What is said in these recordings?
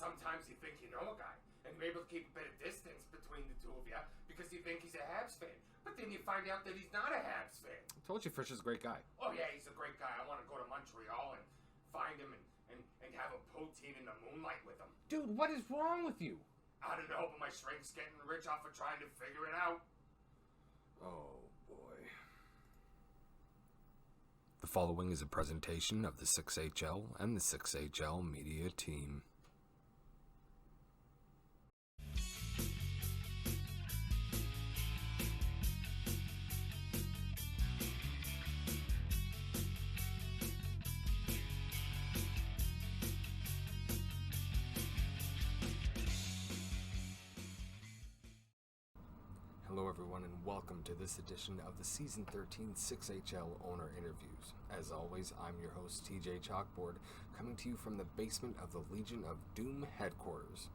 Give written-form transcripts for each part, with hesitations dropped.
sometimes you think you know a guy, and you're able to keep a bit of distance between the two of you because you think he's a Habs fan. But then you find out that he's not a Habs fan. I told you Frisch is a great guy. Oh, yeah, he's a great guy. I want to go to Montreal and find him and have a poutine in the moonlight with him. Dude, what is wrong with you? I don't know, but my shrink's getting rich off of trying to figure it out. Oh, boy. The following is a presentation of the 6HL and the 6HL media team. Hello everyone and welcome to this edition of the Season 13 6HL Owner Interviews. As always, I'm your host TJchalkboard, coming to you from the basement of the Legion of Doom headquarters.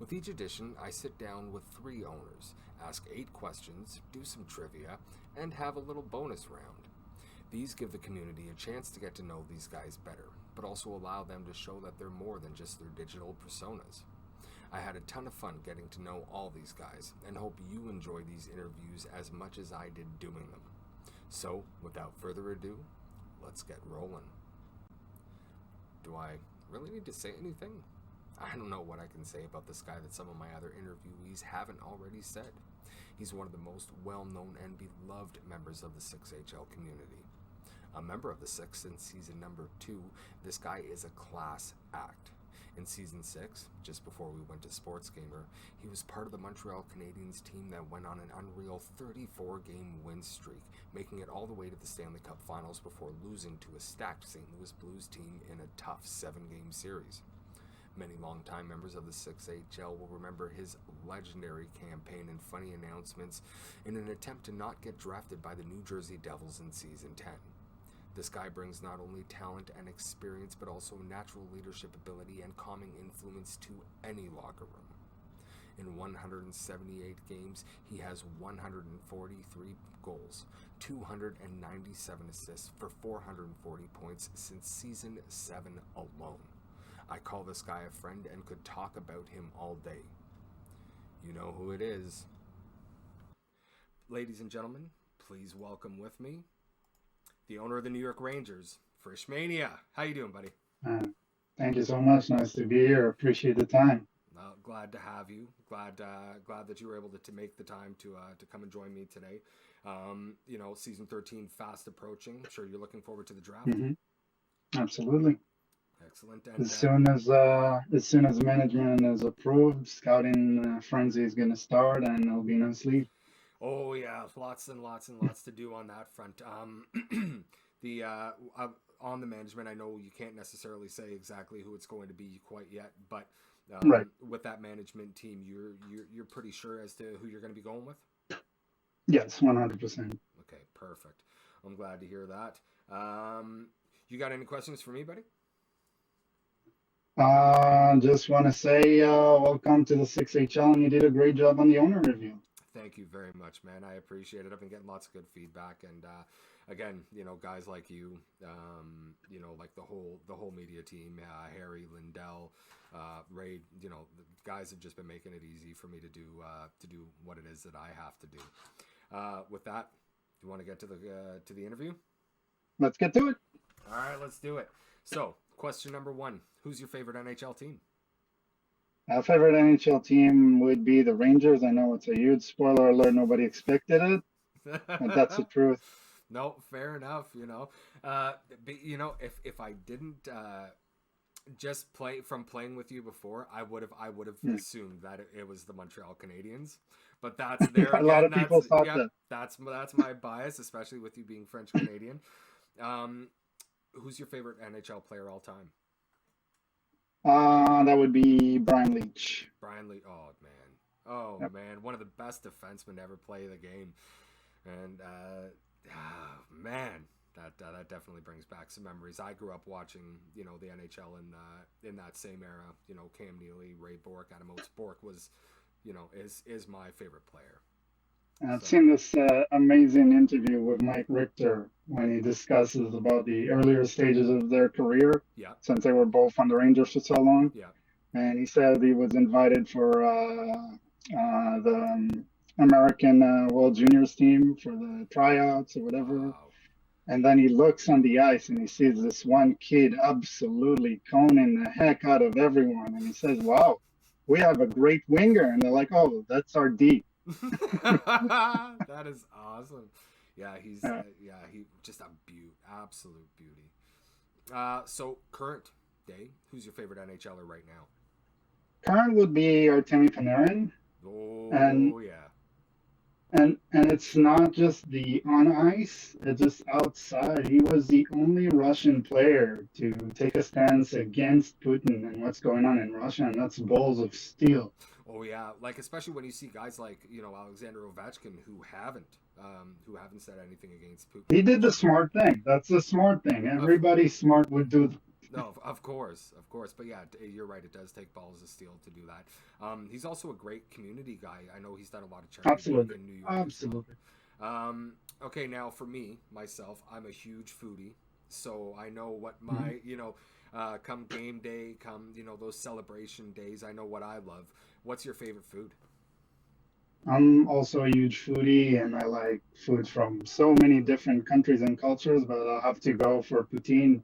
With each edition, I sit down with 3 owners, ask 8 questions, do some trivia, and have a little bonus round. These give the community a chance to get to know these guys better, but also allow them to show that they're more than just their digital personas. I had a ton of fun getting to know all these guys, and hope you enjoy these interviews as much as I did doing them. So, without further ado, let's get rolling. Do I really need to say anything? I don't know what I can say about this guy that some of my other interviewees haven't already said. He's one of the most well-known and beloved members of the 6HL community. A member of the 6 since season number 2, this guy is a class act. In Season 6, just before we went to SportsGamer, he was part of the Montreal Canadiens team that went on an unreal 34-game win streak, making it all the way to the Stanley Cup Finals before losing to a stacked St. Louis Blues team in a tough 7-game series. Many longtime members of the 6HL will remember his legendary campaign and funny announcements in an attempt to not get drafted by the New Jersey Devils in Season 10. This guy brings not only talent and experience, but also natural leadership ability and calming influence to any locker room. In 178 games, he has 143 goals, 297 assists for 440 points since Season 7 alone. I call this guy a friend and could talk about him all day. You know who it is. Ladies and gentlemen, please welcome with me the owner of the New York Rangers, Frishmania. How you doing, buddy? Thank you so much. Nice to be here. Appreciate the time. Glad to have you. Glad that you were able to make the time to come and join me today. Season 13 fast approaching. I'm sure you're looking forward to the draft. Mm-hmm. Absolutely. Excellent. And, as soon as management is approved, scouting frenzy is going to start, and it'll be no sleep. Oh yeah, lots and lots to do on that front. On the management, I know you can't necessarily say exactly who it's going to be quite yet, but right. With that management team, you're pretty sure as to who you're going to be going with? Yes, 100%. Okay, perfect. I'm glad to hear that. You got any questions for me, buddy? Just want to say welcome to the 6HL, and you did a great job on the owner review. Thank you very much, man. I appreciate it. I've been getting lots of good feedback, and again, guys like you, like the whole media team, Harry, Lindell, Ray, the guys have just been making it easy for me to do what it is that I have to do. With that, do you want to get to the interview? Let's get to it. All right, let's do it. So, question number 1: who's your favorite NHL team? Our favorite NHL team would be the Rangers. I know it's a huge spoiler alert. Nobody expected it, but that's the truth. No, fair enough. If I didn't just playing with you before, I would have assumed that it was the Montreal Canadiens. But that's there. A lot of people thought that. That's my bias, especially with you being French Canadian. Who's your favorite NHL player all time? That would be Brian Leetch. Brian Leetch. Oh man. Man, one of the best defensemen to ever play the game. And man, that definitely brings back some memories. I grew up watching, the NHL in that same era. Cam Neely, Ray Bourque, Adam Oates. Bourque was, is my favorite player. I've seen this amazing interview with Mike Richter when he discusses about the earlier stages of their career, Yeah. since they were both on the Rangers for so long. Yeah. and he said he was invited for the American World Juniors team for the tryouts or whatever. Wow. And then he looks on the ice and he sees this one kid absolutely coning the heck out of everyone. And he says, "Wow, we have a great winger." And they're like, "Oh, that's our D." That is awesome. Yeah, he's he just a beaut, absolute beauty. So current day, who's your favorite NHLer right now? Current would be Artemi Panarin. Oh And yeah. And it's not just the on ice, it's just outside. He was the only Russian player to take a stance against Putin and what's going on in Russia, and that's balls of steel. Oh yeah, like especially when you see guys like Alexander Ovechkin who haven't said anything against Putin. He did the smart thing. That's the smart thing. Everybody smart would do. No, of course, but yeah, you're right. It does take balls of steel to do that. He's also a great community guy. I know he's done a lot of charity work in New York. Absolutely. Okay, now for me, myself, I'm a huge foodie, so I know what my come game day, come those celebration days, I know what I love. What's your favorite food? I'm also a huge foodie, and I like food from so many different countries and cultures, but I'll have to go for poutine.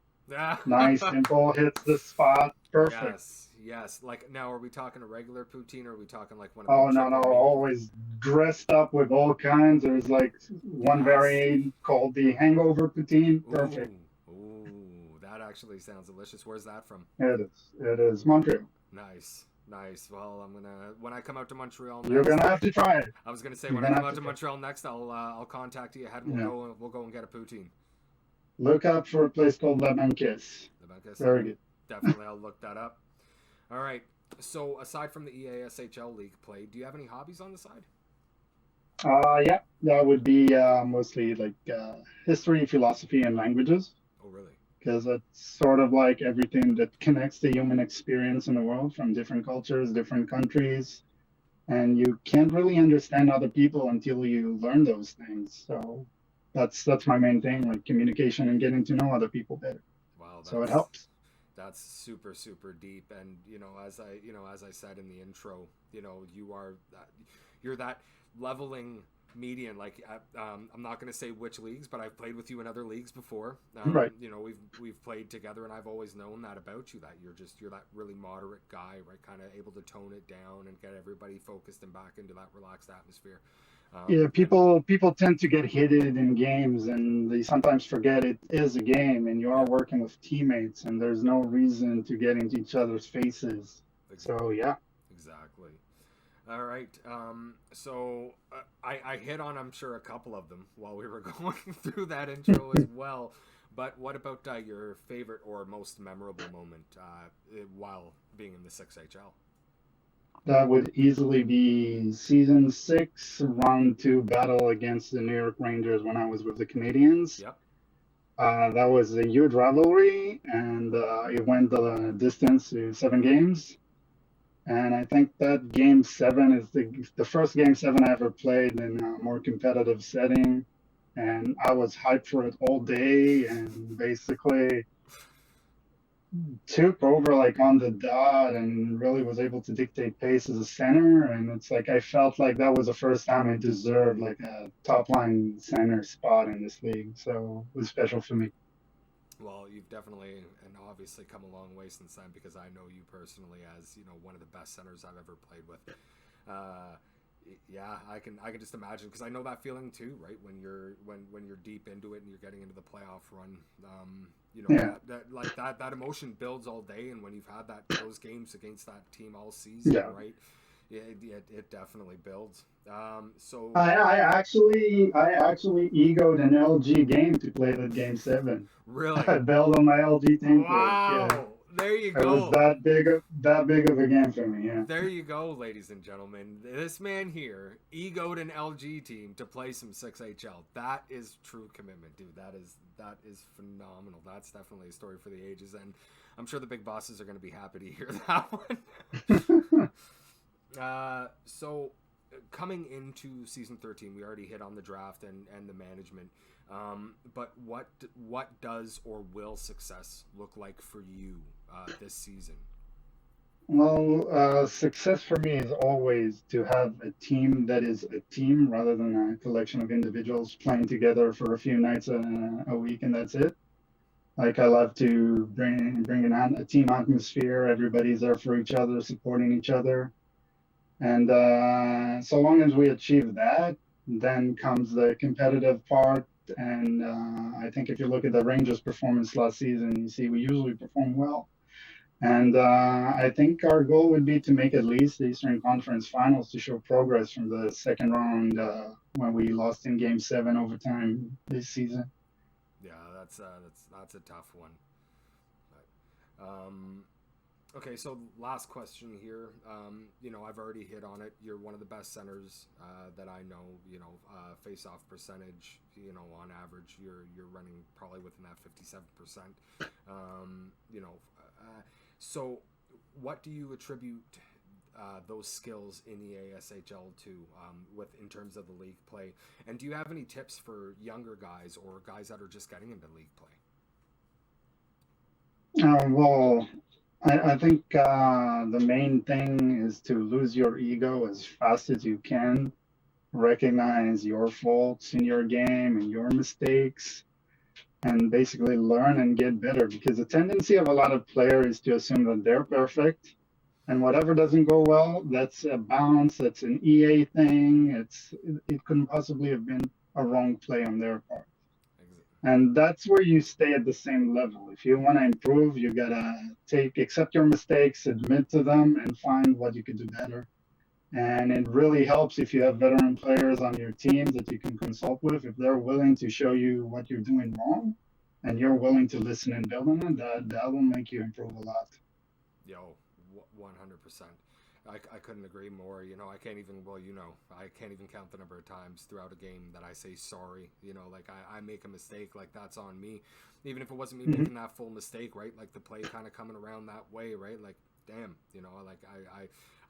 Nice, simple, hits the spot, perfect. Yes. Like now, are we talking a regular poutine, or are we talking like one of Oh, the no, always dressed up with all kinds. There's like one variant called the hangover poutine. Perfect. Ooh, that actually sounds delicious. Where's that from? It is Montreal. Nice. Well, when I come out to Montreal next, you're gonna have to try it. I was gonna say when I come out to Montreal next, I'll contact you ahead and we'll go and get a poutine. Look out for a place called La Banquise. Very good. Definitely, I'll look that up. All right. So, aside from the EASHL league play, do you have any hobbies on the side? Yeah, that would be mostly like history, philosophy, and languages. Oh, really? Because it's sort of like everything that connects the human experience in the world from different cultures, different countries. And you can't really understand other people until you learn those things. So that's my main thing, like communication and getting to know other people better. Wow, so it helps. That's super, super deep. And as I said in the intro, you're that leveling median. Like I'm not going to say which leagues, but I've played with you in other leagues before. Right. We've played together, and I've always known that about you, that you're that really moderate guy, right? Kind of able to tone it down and get everybody focused and back into that relaxed atmosphere. People tend to get heated in games, and they sometimes forget it is a game, and you are working with teammates, and there's no reason to get into each other's faces. Exactly. So yeah. Exactly. All right. So I hit on, I'm sure, a couple of them while we were going through that intro as well. But what about your favorite or most memorable moment while being in the 6HL? That would easily be season 6, round 2 battle against the New York Rangers when I was with the Canadiens. Yep. That was a huge rivalry, and it went the distance to 7 games. And I think that game 7 is the first game 7 I ever played in a more competitive setting. And I was hyped for it all day, and basically took over like on the dot and really was able to dictate pace as a center. And it's like I felt like that was the first time I deserved like a top line center spot in this league. So it was special for me. Well, you've definitely and obviously come a long way since then, because I know you personally as one of the best centers I've ever played with. Yeah, I can just imagine, because I know that feeling too, right? When you're deep into it and you're getting into the playoff run, that emotion builds all day, and when you've had those games against that team all season, right? It definitely builds. So I actually egoed an LG game to play that game 7. Really? I bailed on my LG team. Wow. There you go. It was that big of a game for me, yeah. There you go, ladies and gentlemen. This man here egoed an LG team to play some 6HL. That is true commitment, dude. That is phenomenal. That's definitely a story for the ages, and I'm sure the big bosses are going to be happy to hear that one. So coming into season 13, we already hit on the draft and the management. But what does or will success look like for you this season? Well, success for me is always to have a team that is a team rather than a collection of individuals playing together for a few nights a week and that's it. Like I love to bring a team atmosphere. Everybody's there for each other, supporting each other, and so long as we achieve that, then comes the competitive part. And I think if you look at the Rangers' performance last season, you see we usually perform well. And I think our goal would be to make at least the Eastern Conference Finals to show progress from the second round when we lost in Game 7 overtime this season. Yeah, that's a tough one. But, okay, so last question here. I've already hit on it. You're one of the best centers that I know. Face-off percentage. On average, you're running probably within that 57%. So what do you attribute those skills in the ASHL to, in terms of the league play? And do you have any tips for younger guys or guys that are just getting into league play? Well, I think the main thing is to lose your ego as fast as you can, recognize your faults in your game and your mistakes, and basically learn and get better. Because the tendency of a lot of players is to assume that they're perfect, and whatever doesn't go well, that's a bounce, that's an EA thing. It couldn't possibly have been a wrong play on their part. And that's where you stay at the same level. If you want to improve, you gotta accept your mistakes, admit to them, and find what you can do better. And it really helps if you have veteran players on your team that you can consult with. If they're willing to show you what you're doing wrong, and you're willing to listen and build on it, that will make you improve a lot. Yo, 100%. I couldn't agree more. I can't even, I can't even count the number of times throughout a game that I say sorry. I make a mistake, like that's on me. Even if it wasn't me making that full mistake, right? Like the play kind of coming around that way, right? Like, damn,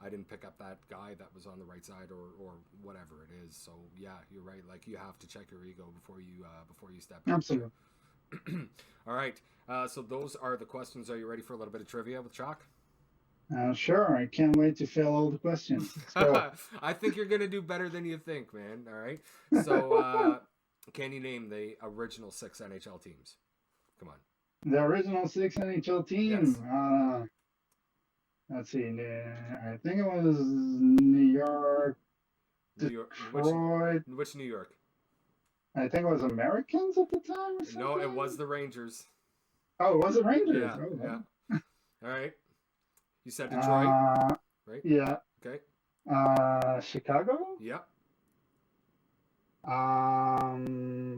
I didn't pick up that guy that was on the right side or whatever it is. So yeah, you're right. Like you have to check your ego before you step in. Absolutely. All right. So those are the questions. Are you ready for a little bit of trivia with Chalk? Sure. I can't wait to fill all the questions. I think you're going to do better than you think, man. All right. So can you name the original 6 NHL teams? Come on. The original 6 NHL team. Yes. Let's see. I think it was New York, Detroit. Which New York? I think it was Americans at the time or something. No, it was the Rangers. Oh, it was the Rangers. Yeah. Oh, yeah. All right. You said Detroit, right? Yeah. Okay. Chicago? Yep.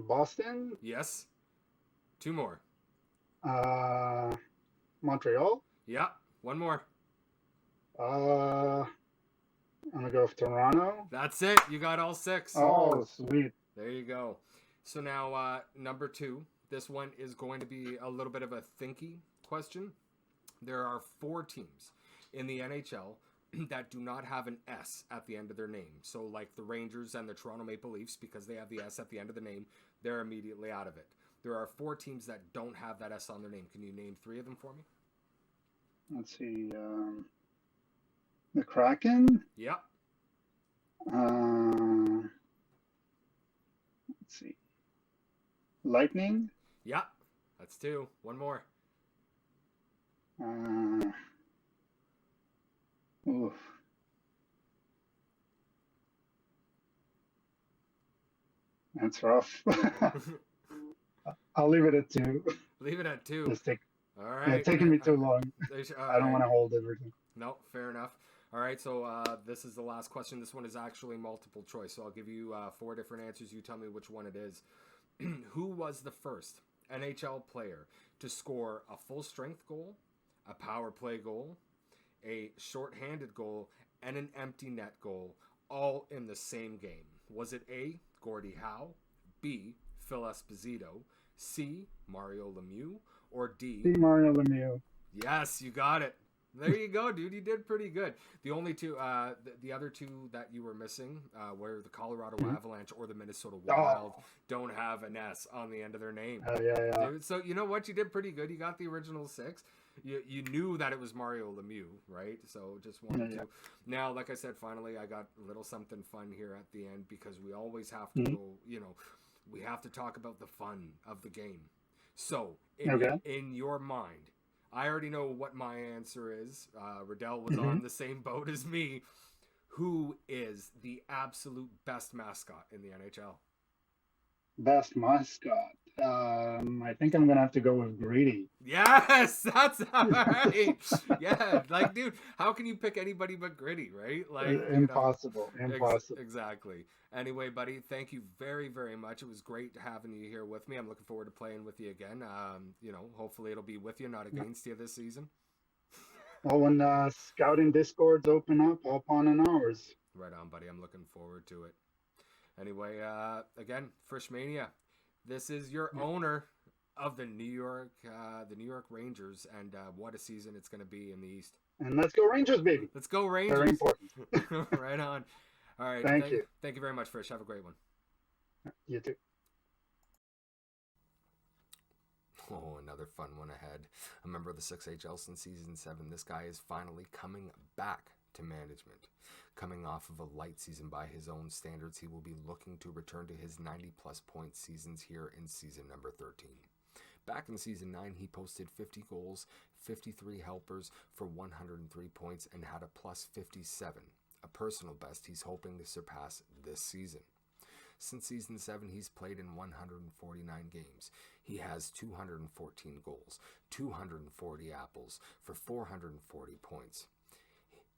Boston? Yes. 2 more. Montreal? Yeah. 1 more. I'm gonna go with Toronto. That's it. You got all 6. Oh, sweet. There you go. So now, number 2. This one is going to be a little bit of a thinky question. There are 4 teams in the NHL that do not have an S at the end of their name. So like the Rangers and the Toronto Maple Leafs, because they have the S at the end of the name, they're immediately out of it. There are 4 teams that don't have that S on their name. Can you name 3 of them for me? Let's see. The Kraken? Yeah. Let's see. Lightning? Yeah. That's 2. 1 more. Oof. That's rough. I'll leave it at 2. Leave it at 2. All right. It's taking me too long. I don't want to hold everything. No, fair enough. All right, so this is the last question. This one is actually multiple choice, so I'll give you 4 different answers. You tell me which one it is. Who was the first NHL player to score a full-strength goal, a power play goal, a shorthanded goal, and an empty net goal, all in the same game? Was it A, Gordie Howe, B, Phil Esposito, C, Mario Lemieux, or D, Mario Lemieux? Yes, you got it. There you go, dude. You did pretty good. The only 2, the other 2 that you were missing, were the Colorado Avalanche or the Minnesota Wild, don't have an S on the end of their name. Yeah. Dude, so you know what? You did pretty good. You got the original 6. you knew that it was Mario Lemieux, right? So just wanted to. Now, like I said, finally I got a little something fun here at the end, because we always have to go, we have to talk about the fun of the game. So in your mind, I already know what my answer is. Riddell was on the same boat as me. Who is the absolute best mascot in the NHL? Best mascot. I think I'm gonna have to go with Greedy. Yes, that's right. Yeah, like, dude, how can you pick anybody but Gritty, right? Like, Impossible. Exactly. Anyway, buddy, thank you very, very much. It was great having you here with me. I'm looking forward to playing with you again. Hopefully it'll be with you, not against you this season. Well, when scouting discords open up, hop on in ours. Right on, buddy. I'm looking forward to it. Anyway, again, Frishmania. This is your owner of the New York Rangers, and what a season it's going to be in the East. And let's go Rangers, baby. Let's go Rangers. Very important. Right on. All right. Thank you. Thank you very much, Frisch. Have a great one. You too. Oh, another fun one ahead. A member of the 6HL since Season 7, this guy is finally coming back to management. Coming off of a light season by his own standards, he will be looking to return to his 90-plus point seasons here in season number 13. Back in season 9, he posted 50 goals, 53 helpers for 103 points, and had a plus 57, a personal best he's hoping to surpass this season. Since season 7, he's played in 149 games. He has 214 goals, 240 apples for 440 points.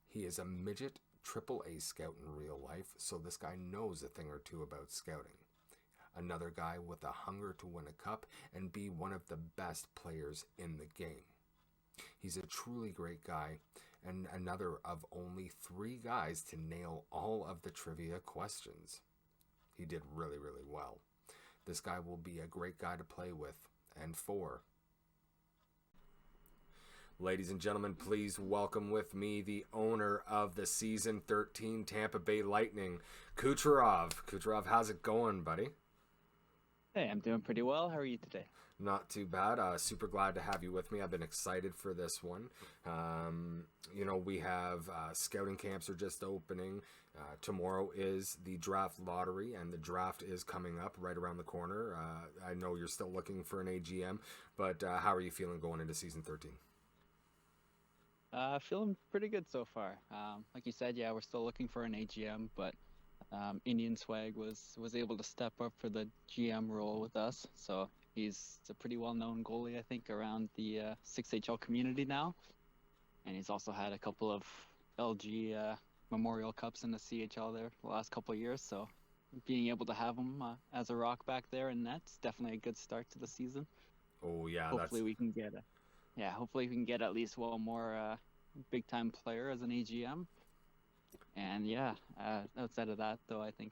He is a midget AAA scout in real life, so this guy knows a thing or two about scouting. Another guy with a hunger to win a cup and be one of the best players in the game. He's a truly great guy, and another of only 3 guys to nail all of the trivia questions. He did really, really well. This guy will be a great guy to play with and for. Ladies and gentlemen, please welcome with me the owner of the Season 13 Tampa Bay Lightning, Kucherov. Kucherov, how's it going, buddy? Hey, I'm doing pretty well. How are you today? Not too bad. Super glad to have you with me. I've been excited for this one. We have scouting camps are just opening. Tomorrow is the draft lottery, and the draft is coming up right around the corner. I know you're still looking for an AGM, but how are you feeling going into season 13? Feeling pretty good so far. Like you said, yeah, we're still looking for an AGM, but Indian Swag was able to step up for the GM role with us. So he's a pretty well-known goalie, I think, around the 6HL community now. And he's also had a couple of LG Memorial Cups in the CHL there the last couple of years. So being able to have him as a rock back there in net's definitely a good start to the season. Oh, yeah. Hopefully we can get at least one more big-time player as an AGM. And yeah, outside of that, though, I think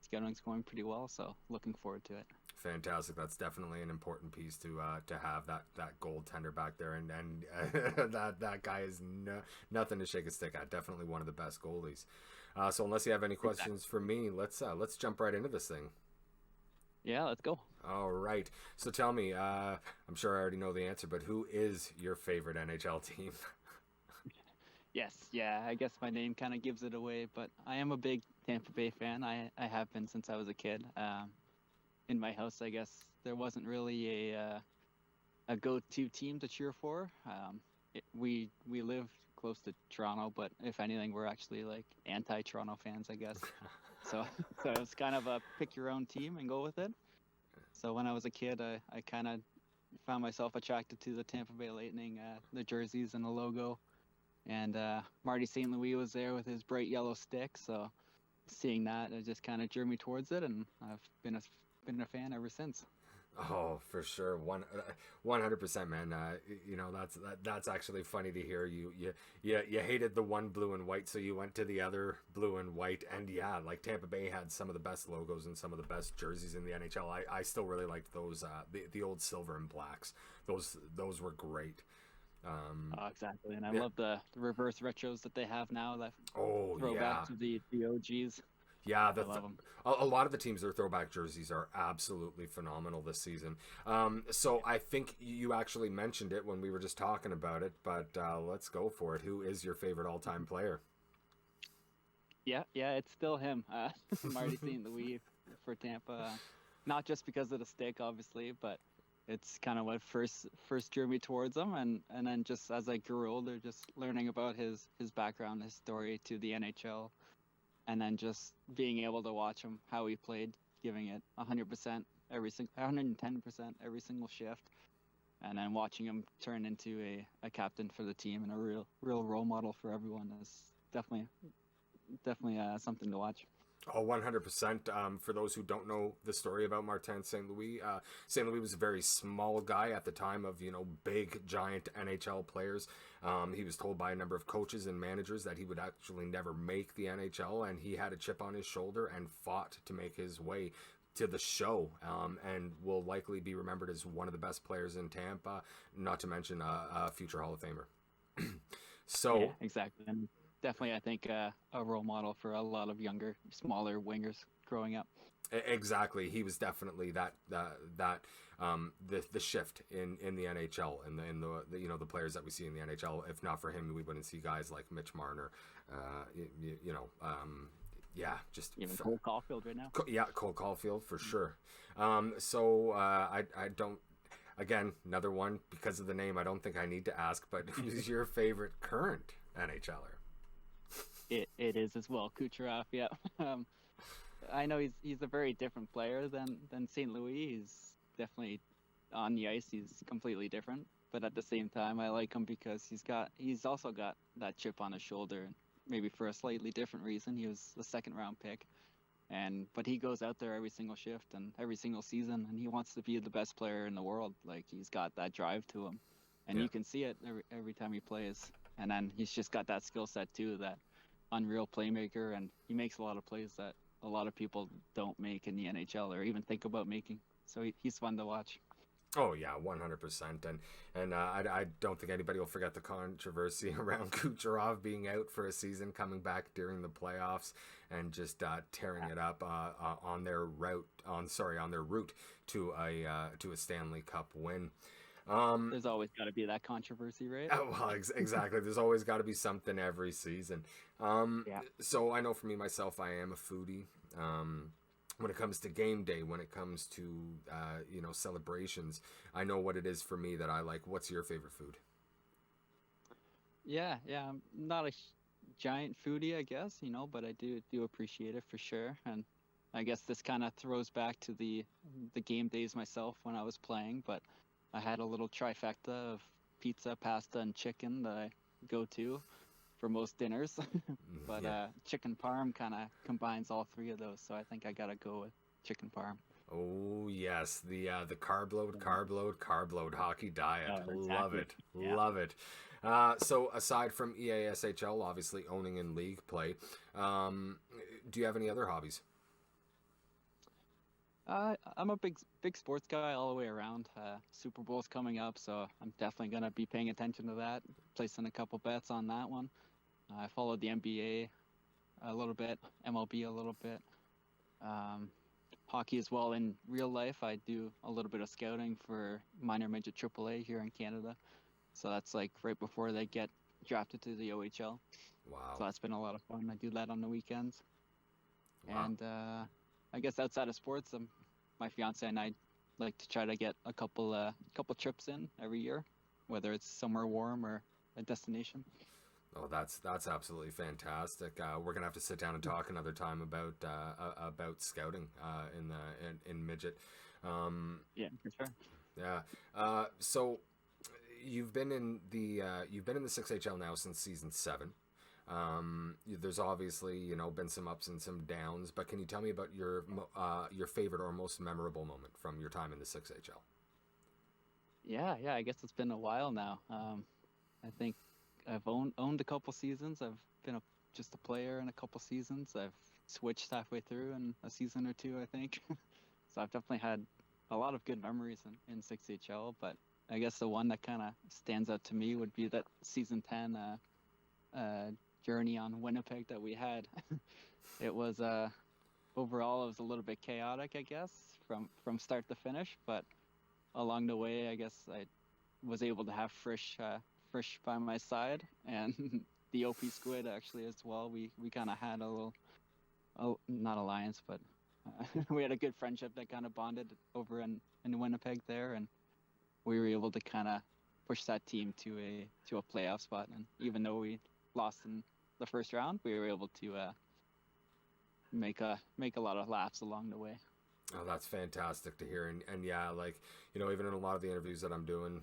scouting's going pretty well, so looking forward to it. Fantastic. That's definitely an important piece to have that goaltender back there, and that guy is nothing to shake a stick at. Definitely one of the best goalies. So unless you have any questions for me, let's jump right into this thing. Yeah, let's go. All right. So tell me, I'm sure I already know the answer, but who is your favorite NHL team? Yes, yeah, I guess my name kind of gives it away, but I am a big Tampa Bay fan. I have been since I was a kid. In my house, I guess there wasn't really a go-to team to cheer for. We live close to Toronto, but if anything, we're actually like anti-Toronto fans, I guess. So it's kind of a pick your own team and go with it. So when I was a kid, I kind of found myself attracted to the Tampa Bay Lightning, the jerseys and the logo. And Marty St. Louis was there with his bright yellow stick, so seeing that, it just kind of drew me towards it, and I've been a fan ever since. Oh, for sure, 100%, man. That's actually funny to hear. You hated the one blue and white, so you went to the other blue and white, and yeah, like Tampa Bay had some of the best logos and some of the best jerseys in the NHL. I still really liked those the old silver and blacks. Those were great. Exactly, and I love the reverse retros that they have now that throw back to the OGs. Yeah, I love them. A lot of the teams, their throwback jerseys are absolutely phenomenal this season. So I think you actually mentioned it when we were just talking about it, but let's go for it. Who is your favorite all-time player? Yeah, it's still him. Marty St. Louis for Tampa. Not just because of the stick, obviously, but it's kind of what first drew me towards him, and then just as I grew older, just learning about his background, his story to the NHL, and then just being able to watch him how he played, giving it 100% 110% every single shift, and then watching him turn into a captain for the team and a real role model for everyone is definitely something to watch. Oh, 100%. For those who don't know the story about Martin St. Louis, St. Louis was a very small guy at the time of, big, giant NHL players. He was told by a number of coaches and managers that he would actually never make the NHL, and he had a chip on his shoulder and fought to make his way to the show, and will likely be remembered as one of the best players in Tampa, not to mention a future Hall of Famer. So, Yeah, exactly. And definitely, I think a role model for a lot of younger, smaller wingers growing up. Exactly, he was definitely that the shift in the NHL and the players that we see in the NHL. If not for him, we wouldn't see guys like Mitch Marner, just Even Cole Caulfield right now. Cole Caulfield for sure. So I don't. Again, another one because of the name. I don't think I need to ask, but who's your favorite current NHLer? It is as well, Kucherov. Yeah, I know he's a very different player than St. Louis. He's definitely on the ice. He's completely different, but at the same time, I like him because he's also got that chip on his shoulder. Maybe for a slightly different reason. He was the second round pick, but he goes out there every single shift and every single season, and he wants to be the best player in the world. Like, he's got that drive to him, and you can see it every time he plays. And then he's just got that skill set too, that unreal playmaker, and he makes a lot of plays that a lot of people don't make in the NHL or even think about making. So he's fun to watch. Oh yeah, 100%, and I don't think anybody will forget the controversy around Kucherov being out for a season, coming back during the playoffs, and just tearing it up on their route to a Stanley Cup win. There's always got to be that controversy, right? Well, exactly. There's always got to be something every season. So I know for me myself, I am a foodie. When it comes to game day, when it comes to celebrations, I know what it is for me that I like. What's your favorite food? Yeah. I'm not a giant foodie, I guess, but I do appreciate it for sure. And I guess this kind of throws back to the game days myself when I was playing, but I had a little trifecta of pizza, pasta, and chicken that I go to for most dinners. But chicken parm kind of combines all three of those, so I think I gotta go with chicken parm. Oh yes, the carb load hockey diet. Exactly. Love it. So aside from EASHL, obviously owning in league play, do you have any other hobbies? I'm a big sports guy all the way around. Super Bowl's coming up, so I'm definitely gonna be paying attention to that, placing a couple bets on that one. I followed the NBA a little bit, MLB a little bit, hockey as well. In real life, I do a little bit of scouting for minor midget AAA here in Canada, so that's like right before they get drafted to the OHL. Wow. So that's been a lot of fun. I do that on the weekends. Wow. And I guess outside of sports, my fiance and I like to try to get a couple trips in every year, whether it's somewhere warm or a destination. Oh, that's absolutely fantastic. We're gonna have to sit down and talk another time about scouting in midget. Yeah, for sure. Yeah. So you've been in the 6HL now since season 7. There's obviously been some ups and some downs, but can you tell me about your favorite or most memorable moment from your time in the 6HL? Yeah. I guess it's been a while now. I think I've owned a couple seasons. I've been just a player in a couple seasons. I've switched halfway through in a season or two, I think. So I've definitely had a lot of good memories in 6HL. But I guess the one that kind of stands out to me would be that season 10 journey on Winnipeg that we had. It was overall it was a little bit chaotic, I guess, from start to finish. But along the way, I guess I was able to have Frisch by my side, and the OP Squid actually as well. We kind of had a little, not alliance, but we had a good friendship that kind of bonded over in Winnipeg there, and we were able to kind of push that team to a playoff spot. And even though we lost in the first round, we were able to make a lot of laughs along the way. Oh, that's fantastic to hear. And yeah, like, you know, even in a lot of the interviews that I'm doing,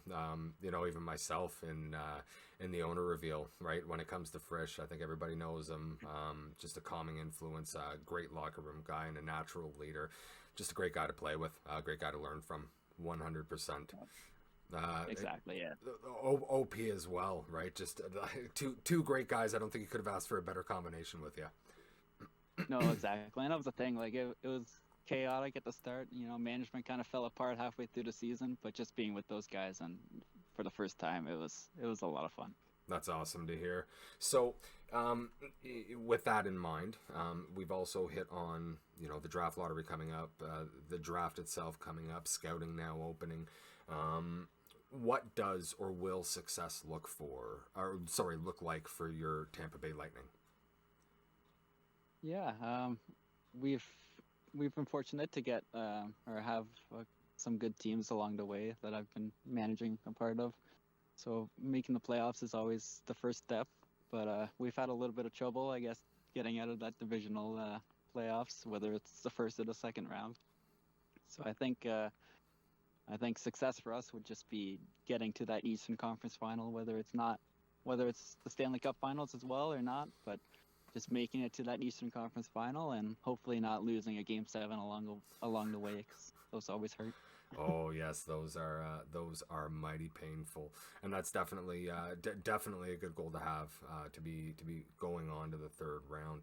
you know, even myself in the owner reveal, right, when it comes to Frisch, I think everybody knows him. Just a calming influence, great locker room guy and a natural leader. Just a great guy to play with, a great guy to learn from, 100%. Exactly, yeah. OP as well, right? Just two great guys. I don't think you could have asked for a better combination with you. No, exactly. And that was the thing. Like, it was chaotic at the start. You know, management kind of fell apart halfway through the season, but just being with those guys and for the first time, it was a lot of fun. That's awesome to hear. So, with that in mind, we've also hit on, you know, the draft lottery coming up, the draft itself coming up, scouting now opening. What does or will success look like for your Tampa Bay Lightning? Yeah, we've been fortunate to get or have some good teams along the way that I've been managing a part of. So making the playoffs is always the first step, but we've had a little bit of trouble, I guess, getting out of that divisional playoffs, whether it's the first or the second round. So I think success for us would just be getting to that Eastern Conference final, whether it's the Stanley Cup Finals as well or not, but just making it to that Eastern Conference final and hopefully not losing a Game 7 along the way, because those always hurt. Oh yes, those are mighty painful, and that's definitely definitely a good goal to have, to be going on to the third round.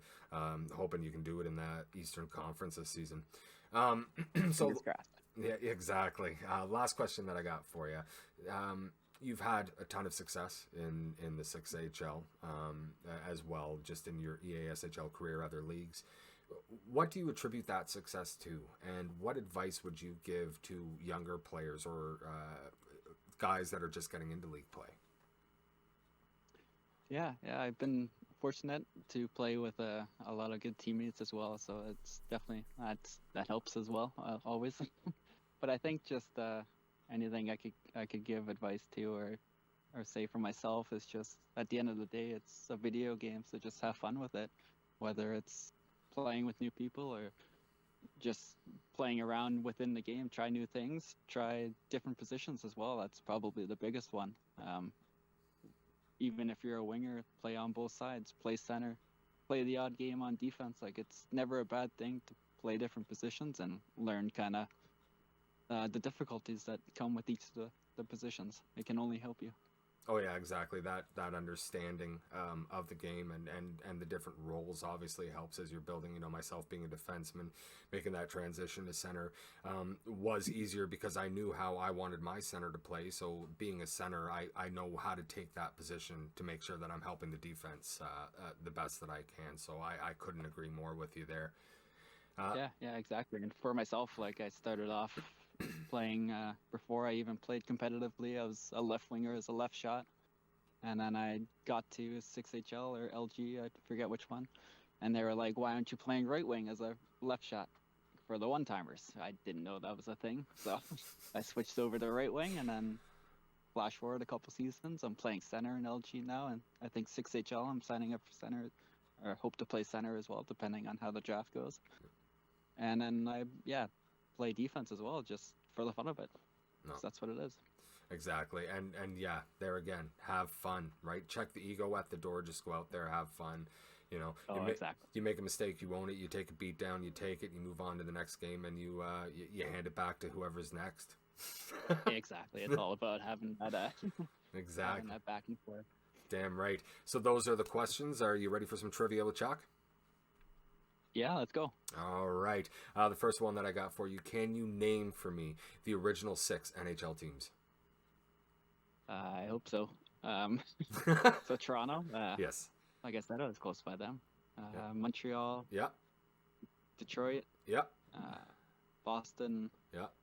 Hoping you can do it in that Eastern Conference this season. So yeah, exactly. Last question that I got for you. You've had a ton of success in the 6AHL as well, just in your EASHL career, other leagues. What do you attribute that success to, and what advice would you give to younger players or guys that are just getting into league play? Yeah, I've been fortunate to play with a lot of good teammates as well, so it's definitely that helps as well, always. But I think just anything I could give advice to or say for myself is just, at the end of the day, it's a video game, so just have fun with it, whether it's playing with new people or just playing around within the game. Try new things, try different positions as well. That's probably the biggest one. Even if you're a winger, play on both sides, play center, play the odd game on defense. Like, it's never a bad thing to play different positions and learn kind of the difficulties that come with each of the positions. It can only help you. Oh yeah, exactly. That understanding of the game and the different roles obviously helps as you're building. You know, myself being a defenseman, making that transition to center was easier because I knew how I wanted my center to play. So being a center, I know how to take that position to make sure that I'm helping the defense the best that I can. So I couldn't agree more with you there. Yeah, exactly. And for myself, like, I started off playing before I even played competitively. I was a left winger as a left shot, and then I got to 6HL or LG, I forget which one, and they were like, why aren't you playing right wing as a left shot for the one-timers? I didn't know that was a thing, so I switched over to right wing, and then flash forward a couple seasons, I'm playing center in LG now, and I think 6HL I'm signing up for center, or hope to play center as well, depending on how the draft goes. And then I play defense as well, just for the fun of it. No. That's what it is. Exactly. And yeah, there again, have fun, right? Check the ego at the door, just go out there, have fun. You know, exactly. You make a mistake, you own it, you take a beat down, you take it, you move on to the next game, and you hand it back to whoever's next. Exactly. It's all about having that exactly. Having that back and forth. Damn right. So those are the questions. Are you ready for some trivia with Chalk? Yeah, let's go. All right. The first one that I got for you, can you name for me the original 6 NHL teams? I hope so. So Toronto? Yes. Like I said, I was close by them. Montreal. Yeah. Detroit, Yep. Boston, Yep.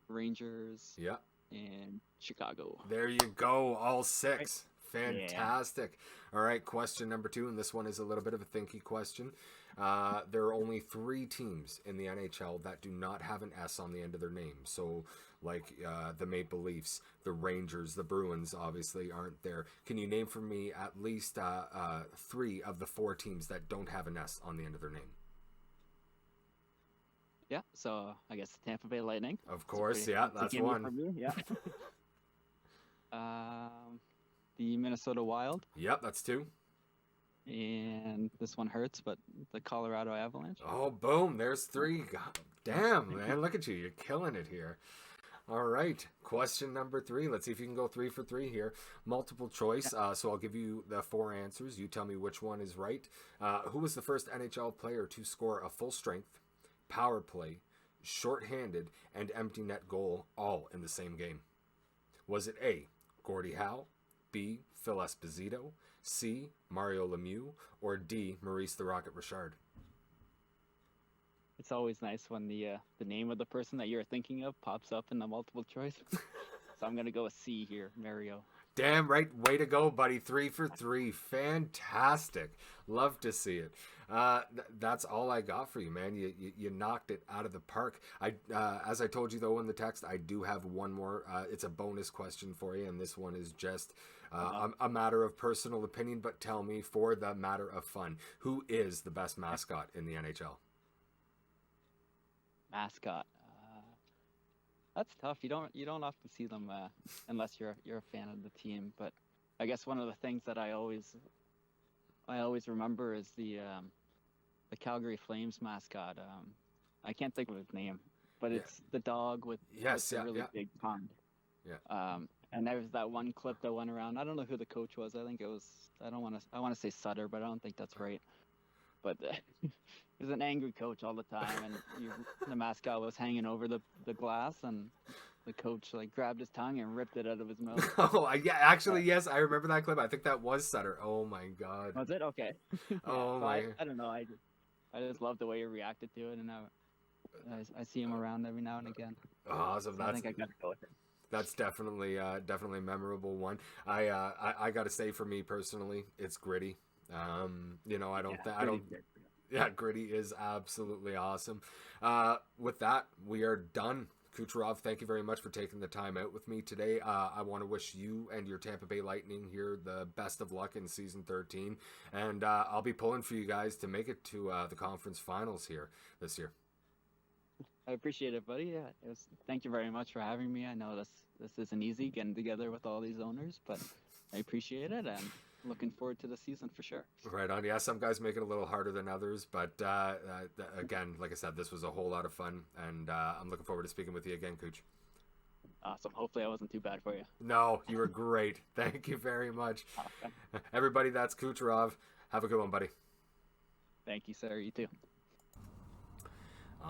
Rangers, Yep. and Chicago. There you go. All 6. Right. Fantastic. All right, question number 2, and this one is a little bit of a thinky question. There are only 3 teams in the NHL that do not have an S on the end of their name. So, like the Maple Leafs, the Rangers, the Bruins obviously aren't there. Can you name for me at least 3 of the 4 teams that don't have an S on the end of their name? Yeah, so I guess the Tampa Bay Lightning. Of course, yeah, that's one. For me, yeah. The Minnesota Wild. Yep, that's 2. And this one hurts, but the Colorado Avalanche. Oh, boom, there's 3. God damn, man, look at you. You're killing it here. All right, question number 3. Let's see if you can go 3 for 3 here. Multiple choice, so I'll give you the 4 answers. You tell me which one is right. Who was the first NHL player to score a full strength, power play, shorthanded, and empty net goal all in the same game? Was it A, Gordie Howe, B, Phil Esposito, C, Mario Lemieux, or D, Maurice the Rocket Richard? It's always nice when the name of the person that you're thinking of pops up in the multiple choice. So I'm going to go with C here, Mario. Damn right. Way to go, buddy. 3 for 3. Fantastic. Love to see it. That's all I got for you, man. You knocked it out of the park. As I told you, though, in the text, I do have one more. It's a bonus question for you, and this one is just a matter of personal opinion, but tell me, for the matter of fun, who is the best mascot in the NHL? Mascot. That's tough. You don't often see them unless you're a fan of the team. But I guess one of the things that I always remember is the Calgary Flames mascot. I can't think of his name, but it's the dog with the really big pond. Yeah. And there was that one clip that went around. I don't know who the coach was. I think it was. I want to say Sutter, but I don't think that's right. But he was an angry coach all the time, and the mascot was hanging over the glass, and the coach grabbed his tongue and ripped it out of his mouth. Oh, yeah, actually, yes, I remember that clip. I think that was Sutter. Oh my God. Was it? Okay. Oh my. I don't know. I just love the way he reacted to it, and I see him around every now and again. Awesome. So I think I got to go with it. That's definitely a memorable one. I got to say, for me personally, it's Gritty. Yeah, Gritty is absolutely awesome. With that, we are done. Kucherov, thank you very much for taking the time out with me today. I want to wish you and your Tampa Bay Lightning here the best of luck in season 13, and I'll be pulling for you guys to make it to the conference finals here this year. I appreciate it, buddy. Yeah, thank you very much for having me. I know this isn't easy getting together with all these owners, but I appreciate it, and looking forward to the season for sure. Right on. Yeah, some guys make it a little harder than others, but again, like I said, this was a whole lot of fun, and I'm looking forward to speaking with you again, Cooch. Awesome. Hopefully I wasn't too bad for you. No, you were great. Thank you very much. Awesome. Everybody, that's Kucherov. Have a good one, buddy. Thank you, sir. You too.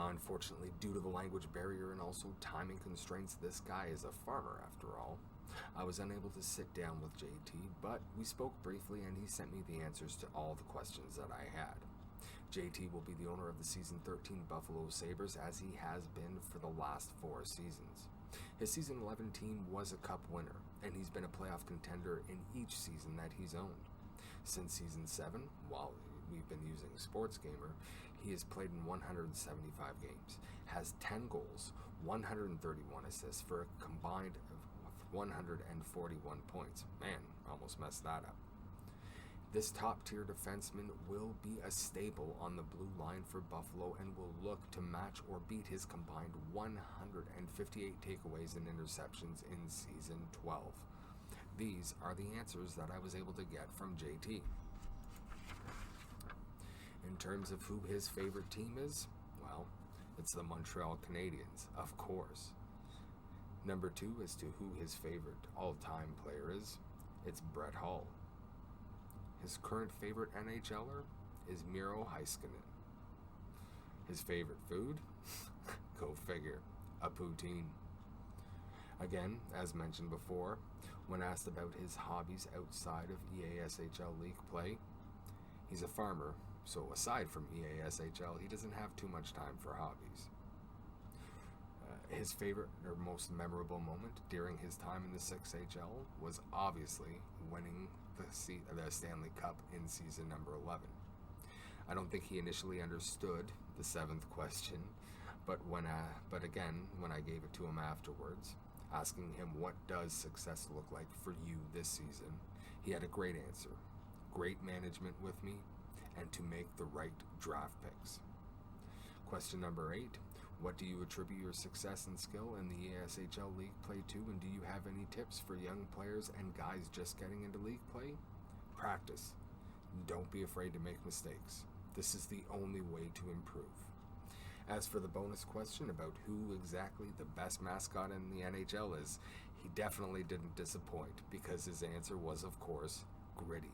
Unfortunately, due to the language barrier and also timing constraints, this guy is a farmer after all. I was unable to sit down with JT, but we spoke briefly and he sent me the answers to all the questions that I had. JT will be the owner of the season 13 Buffalo Sabres, as he has been for the last 4 seasons. His season 11 team was a cup winner, and he's been a playoff contender in each season that he's owned. Since season 7, while we've been using SportsGamer, he has played in 175 games, has 10 goals, 131 assists for a combined of 141 points. Man, almost messed that up. This top-tier defenseman will be a staple on the blue line for Buffalo and will look to match or beat his combined 158 takeaways and interceptions in season 12. These are the answers that I was able to get from JT. In terms of who his favorite team is, well, it's the Montreal Canadiens, of course. Number 2 as to who his favorite all-time player is, it's Brett Hull. His current favorite NHLer is Miro Heiskanen. His favorite food? Go figure, a poutine. Again, as mentioned before, when asked about his hobbies outside of EASHL League play, he's a farmer, so aside from EASHL, he doesn't have too much time for hobbies. His favorite or most memorable moment during his time in the 6HL was obviously winning the Stanley Cup in season number 11. I don't think he initially understood the 7th question, but again, when I gave it to him afterwards, asking him what does success look like for you this season, he had a great answer. Great management with me, and to make the right draft picks. Question number 8. What do you attribute your success and skill in the ESHL League Play to, and do you have any tips for young players and guys just getting into league play? Practice. Don't be afraid to make mistakes. This is the only way to improve. As for the bonus question about who exactly the best mascot in the NHL is, he definitely didn't disappoint, because his answer was, of course, Gritty,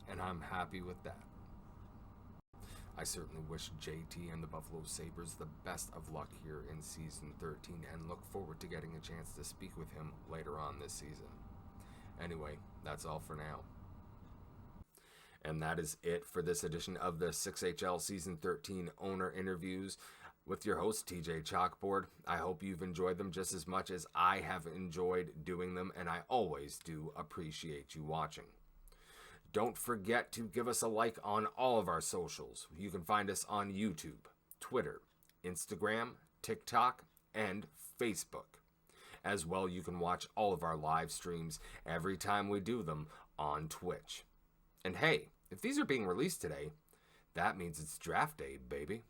and I'm happy with that. I certainly wish JT and the Buffalo Sabres the best of luck here in season 13 and look forward to getting a chance to speak with him later on this season. Anyway, that's all for now. And that is it for this edition of the 6HL Season 13 owner interviews with your host, TJchalkboard. I hope you've enjoyed them just as much as I have enjoyed doing them, and I always do appreciate you watching. Don't forget to give us a like on all of our socials. You can find us on YouTube, Twitter, Instagram, TikTok, and Facebook. As well, you can watch all of our live streams every time we do them on Twitch. And hey, if these are being released today, that means it's draft day, baby.